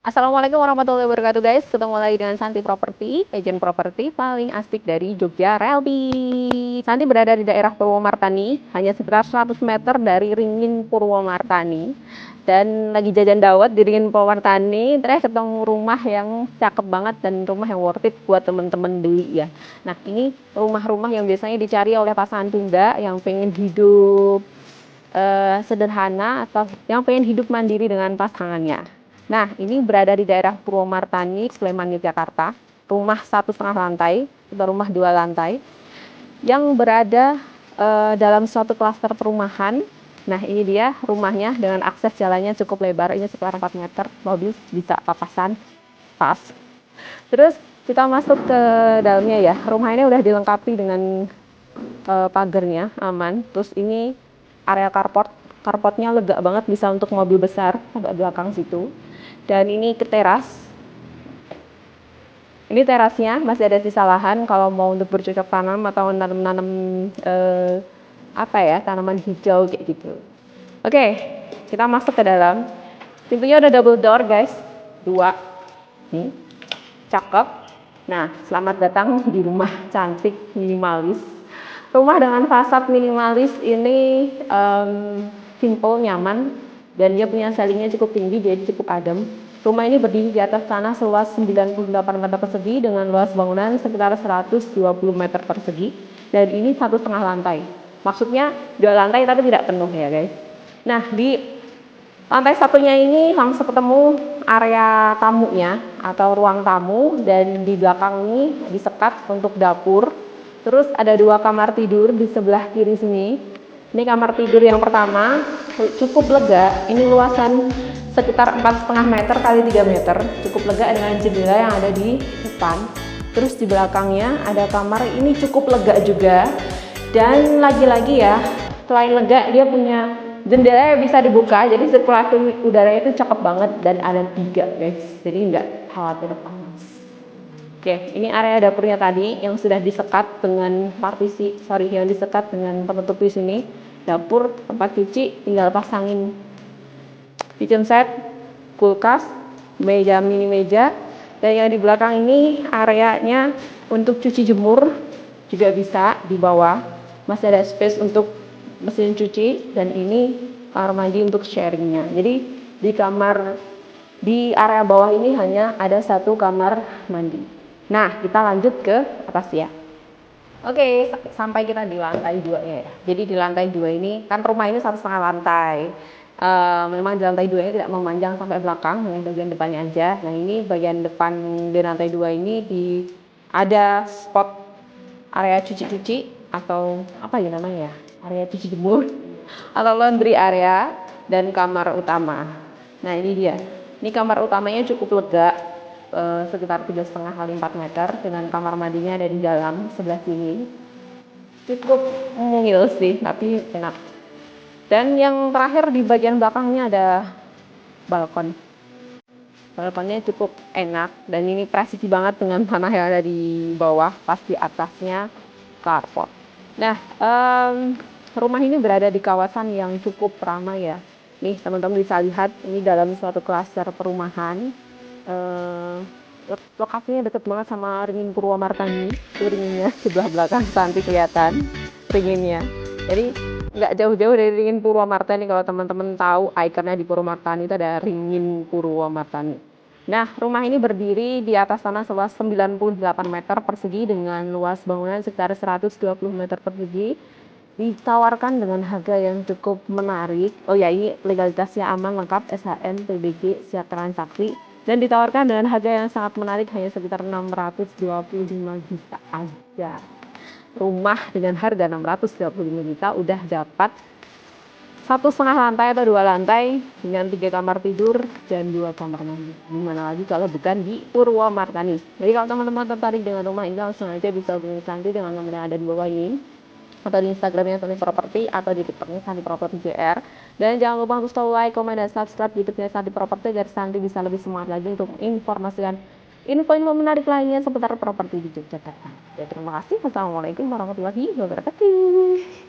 Assalamualaikum warahmatullahi wabarakatuh guys. Ketemu lagi dengan Santi Property, agent properti paling asik dari Jogja Relby. Santi berada di daerah Purwomartani, hanya sekitar 100 meter dari Ringin Purwomartani. Dan lagi jajan dawet di Ringin Purwomartani, terus ketemu rumah yang cakep banget dan rumah yang worth it buat temen-temen beli ya. Nah ini rumah-rumah yang biasanya dicari oleh pasangan tunda yang pengen hidup sederhana atau yang pengen hidup mandiri dengan pasangannya. Nah, ini berada di daerah Purwomartani, Sleman, Yogyakarta. Rumah 1,5 lantai atau rumah 2 lantai yang berada dalam suatu klaster perumahan. Nah, ini dia rumahnya dengan akses jalannya cukup lebar. Ini sekitar 4 meter, mobil bisa papasan pas. Terus kita masuk ke dalamnya ya. Rumah ini udah dilengkapi dengan pagarnya aman. Terus ini area carport. Carportnya lega banget, bisa untuk mobil besar agak belakang situ. Dan ini ke teras. Ini terasnya masih ada sisa lahan kalau mau untuk bercocok tanam atau nanam-nanam tanaman hijau kayak gitu. Oke, kita masuk ke dalam. Pintunya udah double door guys, 2. Nih, cakep. Nah, selamat datang di rumah cantik minimalis. Rumah dengan fasad minimalis ini simple, nyaman, dan dia punya ceilingnya cukup tinggi, jadi cukup adem. Rumah ini berdiri di atas tanah seluas 98 meter persegi dengan luas bangunan sekitar 120 meter persegi, dan ini 1,5 lantai. Maksudnya 2 lantai tapi tidak penuh ya guys. Nah, di lantai satunya ini langsung ketemu area tamunya atau ruang tamu, dan di belakang ini disekat untuk dapur. Terus ada 2 kamar tidur di sebelah kiri sini. Ini kamar tidur yang pertama, cukup lega. Ini luasan sekitar 4,5 meter kali 3 meter, cukup lega dengan jendela yang ada di depan. Terus di belakangnya ada kamar, ini cukup lega juga. Dan lagi-lagi ya, selain lega, dia punya jendela yang bisa dibuka, jadi sirkulasi udaranya itu cakep banget, dan ada 3 guys, jadi nggak khawatir panas. Oke, ini area dapurnya tadi yang sudah disekat dengan yang disekat dengan penutup di sini. Dapur, tempat cuci, tinggal pasangin kitchen set, kulkas, mini meja, dan yang di belakang ini areanya untuk cuci jemur juga bisa di bawah. Masih ada space untuk mesin cuci, dan ini kamar mandi untuk sharingnya. Jadi di area bawah ini hanya ada 1 kamar mandi. Nah, kita lanjut ke atas ya. Oke, sampai kita di lantai 2 ya. Jadi di lantai 2 ini, kan rumah ini 1,5 lantai. Memang di lantai 2 ini tidak memanjang sampai belakang, hanya bagian depannya aja. Nah, ini bagian depan di lantai 2 ini ada spot area cuci-cuci atau apa ya namanya ya? Area cuci jemur atau laundry area, dan kamar utama. Nah, ini dia. Ini kamar utamanya cukup lega, sekitar 3,5 kali 4 meter, dengan kamar mandinya ada di dalam sebelah sini. Cukup mungil sih, tapi enak. Dan yang terakhir di bagian belakangnya ada balkon. Balkonnya cukup enak, dan ini presisi banget dengan tanah yang ada di bawah, pas di atasnya carport. Nah, rumah ini berada di kawasan yang cukup ramai ya. Nih teman-teman bisa lihat, ini dalam suatu klaster perumahan. Lokasinya deket banget sama Ringin Purwomartani. Ringinnya sebelah belakang Santi kelihatan ringinnya. Jadi nggak jauh-jauh dari Ringin Purwomartani. Kalau teman-teman tahu ikonnya di Purwomartani itu ada Ringin Purwomartani. Nah, rumah ini berdiri di atas tanah seluas 98 meter persegi dengan luas bangunan sekitar 120 meter persegi. Ditawarkan dengan harga yang cukup menarik. Oh ya, ini legalitasnya aman, lengkap, SHN, PBG, siap transaksi. Dan ditawarkan dengan harga yang sangat menarik, hanya sekitar 625 juta aja. Rumah dengan harga 625 juta udah dapat 1,5 lantai atau 2 lantai dengan 3 kamar tidur dan 2 kamar mandi. Gimana lagi kalau bukan di Purwomartani. Jadi kalau teman-teman tertarik dengan rumah ini, langsung aja bisa hubungi Santi dengan nomor yang ada di bawah ini, atau di Instagramnya Santi Property, atau di TikToknya Santi Property JR. Dan jangan lupa untuk selalu like, komen, dan subscribe YouTube-nya Santi Property agar Santi bisa lebih semangat lagi untuk informasikan info-info menarik lainnya seputar properti di Yogyakarta. Ya, terima kasih. Wassalamualaikum warahmatullahi wabarakatuh.